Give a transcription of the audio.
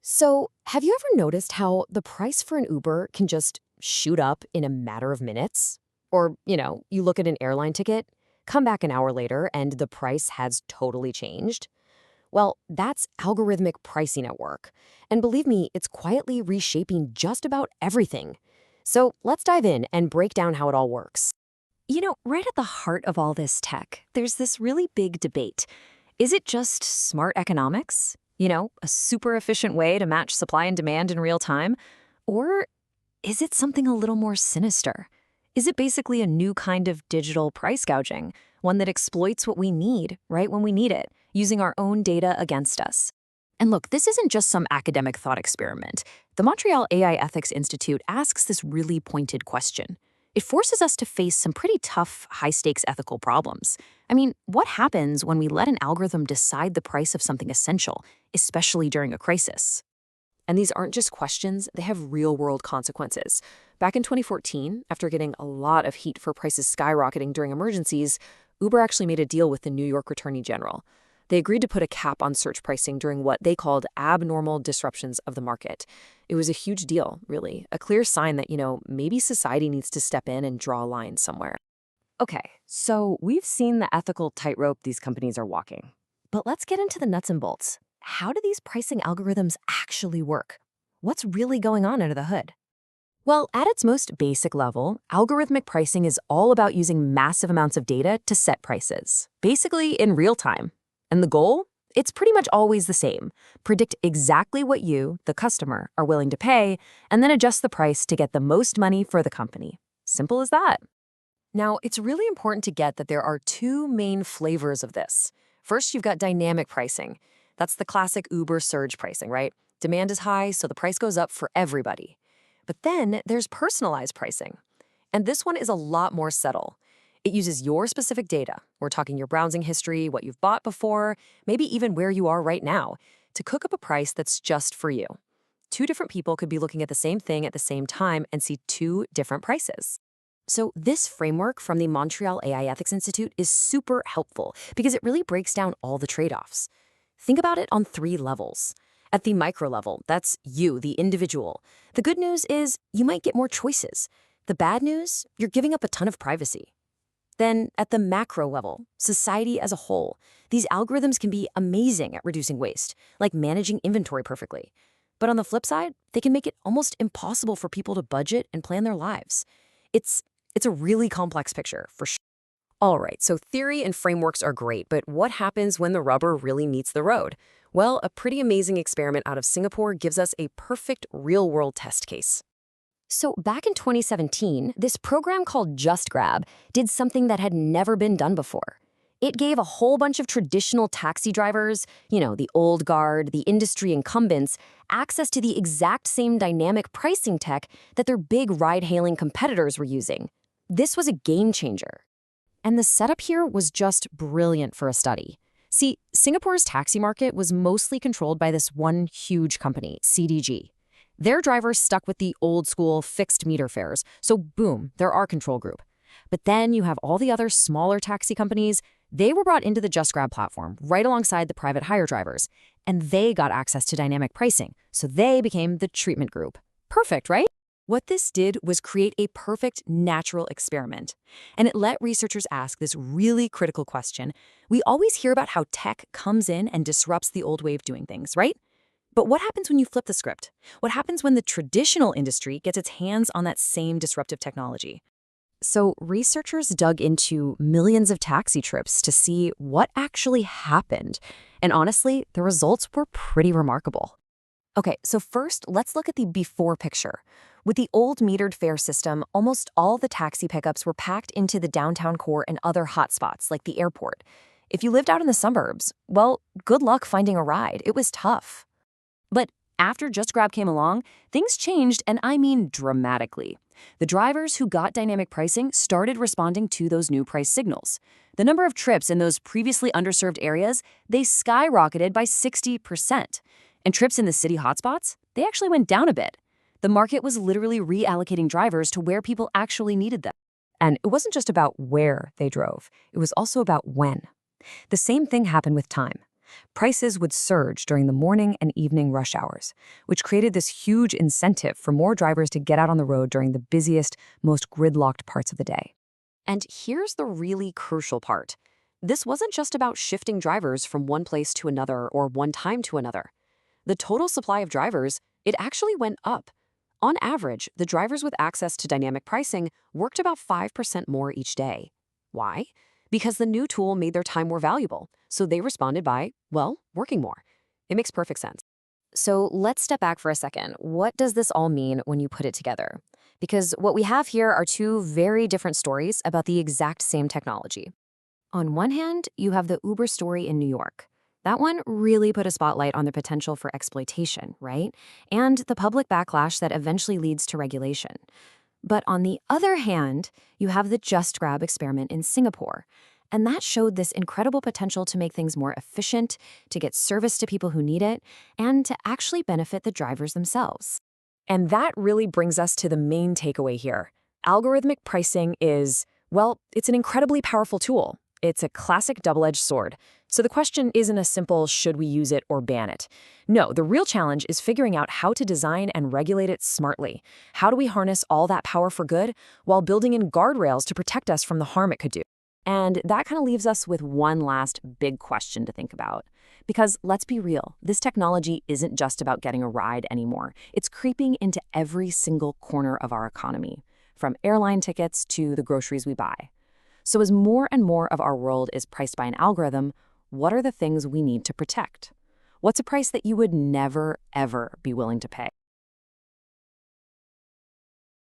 So, have you ever noticed how the price for an Uber can just shoot up in a matter of minutes? Or, you look at an airline ticket, come back an hour later, and the price has totally changed? Well, that's algorithmic pricing at work. And believe me, it's quietly reshaping just about everything. So, let's dive in and break down how it all works. Right at the heart of all this tech, there's this really big debate. Is it just smart economics? A super efficient way to match supply and demand in real time? Or is it something a little more sinister? Is it basically a new kind of digital price gouging, one that exploits what we need right when we need it, using our own data against us? And look, this isn't just some academic thought experiment. The Montreal AI Ethics Institute asks this really pointed question. It forces us to face some pretty tough, high-stakes ethical problems. I mean, what happens when we let an algorithm decide the price of something essential, especially during a crisis? And these aren't just questions, they have real-world consequences. Back in 2014, after getting a lot of heat for prices skyrocketing during emergencies, Uber actually made a deal with the New York Attorney General. They agreed to put a cap on search pricing during what they called abnormal disruptions of the market. It was a huge deal, really, a clear sign that, maybe society needs to step in and draw a line somewhere. Okay, so we've seen the ethical tightrope these companies are walking. But let's get into the nuts and bolts. How do these pricing algorithms actually work? What's really going on under the hood? Well, at its most basic level, algorithmic pricing is all about using massive amounts of data to set prices, basically in real time. And the goal? It's pretty much always the same. Predict exactly what you, the customer, are willing to pay, and then adjust the price to get the most money for the company. Simple as that. Now, it's really important to get that there are two main flavors of this. First, you've got dynamic pricing. That's the classic Uber surge pricing, right? Demand is high, so the price goes up for everybody. But then there's personalized pricing. And this one is a lot more subtle. It uses your specific data. We're talking your browsing history, what you've bought before, maybe even where you are right now, to cook up a price that's just for you. Two different people could be looking at the same thing at the same time and see two different prices. So this framework from the Montreal AI Ethics Institute is super helpful because it really breaks down all the trade-offs. Think about it on three levels. At the micro level, that's you, the individual. The good news is you might get more choices. The bad news, you're giving up a ton of privacy. Then, at the macro level, society as a whole, these algorithms can be amazing at reducing waste, like managing inventory perfectly. But on the flip side, they can make it almost impossible for people to budget and plan their lives. It's a really complex picture, for sure. All right, so theory and frameworks are great, but what happens when the rubber really meets the road? Well, a pretty amazing experiment out of Singapore gives us a perfect real-world test case. So back in 2017, this program called JustGrab did something that had never been done before. It gave a whole bunch of traditional taxi drivers, the old guard, the industry incumbents, access to the exact same dynamic pricing tech that their big ride-hailing competitors were using. This was a game changer. And the setup here was just brilliant for a study. See, Singapore's taxi market was mostly controlled by this one huge company, CDG. Their drivers stuck with the old-school fixed meter fares, so boom, they're our control group. But then you have all the other smaller taxi companies. They were brought into the JustGrab platform right alongside the private hire drivers, and they got access to dynamic pricing, so they became the treatment group. Perfect, right? What this did was create a perfect natural experiment, and it let researchers ask this really critical question. We always hear about how tech comes in and disrupts the old way of doing things, right? But what happens when you flip the script? What happens when the traditional industry gets its hands on that same disruptive technology? So researchers dug into millions of taxi trips to see what actually happened. And honestly, the results were pretty remarkable. Okay, so first, let's look at the before picture. With the old metered fare system, almost all the taxi pickups were packed into the downtown core and other hotspots, like the airport. If you lived out in the suburbs, well, good luck finding a ride. It was tough. But after JustGrab came along, things changed, and I mean dramatically. The drivers who got dynamic pricing started responding to those new price signals. The number of trips in those previously underserved areas, they skyrocketed by 60%. And trips in the city hotspots, they actually went down a bit. The market was literally reallocating drivers to where people actually needed them. And it wasn't just about where they drove, it was also about when. The same thing happened with time. Prices would surge during the morning and evening rush hours, which created this huge incentive for more drivers to get out on the road during the busiest, most gridlocked parts of the day. And here's the really crucial part. This wasn't just about shifting drivers from one place to another or one time to another. The total supply of drivers, it actually went up. On average, the drivers with access to dynamic pricing worked about 5% more each day. Why? Because the new tool made their time more valuable, so they responded by, well, working more. It makes perfect sense. So let's step back for a second. What does this all mean when you put it together? Because what we have here are two very different stories about the exact same technology. On one hand, you have the Uber story in New York. That one really put a spotlight on the potential for exploitation, right? And the public backlash that eventually leads to regulation. But on the other hand, you have the Just Grab experiment in Singapore. And that showed this incredible potential to make things more efficient, to get service to people who need it, and to actually benefit the drivers themselves. And that really brings us to the main takeaway here. Algorithmic pricing is, well, it's an incredibly powerful tool. It's a classic double-edged sword. So the question isn't a simple should we use it or ban it. No, the real challenge is figuring out how to design and regulate it smartly. How do we harness all that power for good while building in guardrails to protect us from the harm it could do? And that kind of leaves us with one last big question to think about. Because let's be real, this technology isn't just about getting a ride anymore. It's creeping into every single corner of our economy, from airline tickets to the groceries we buy. So as more and more of our world is priced by an algorithm, what are the things we need to protect? What's a price that you would never, ever be willing to pay?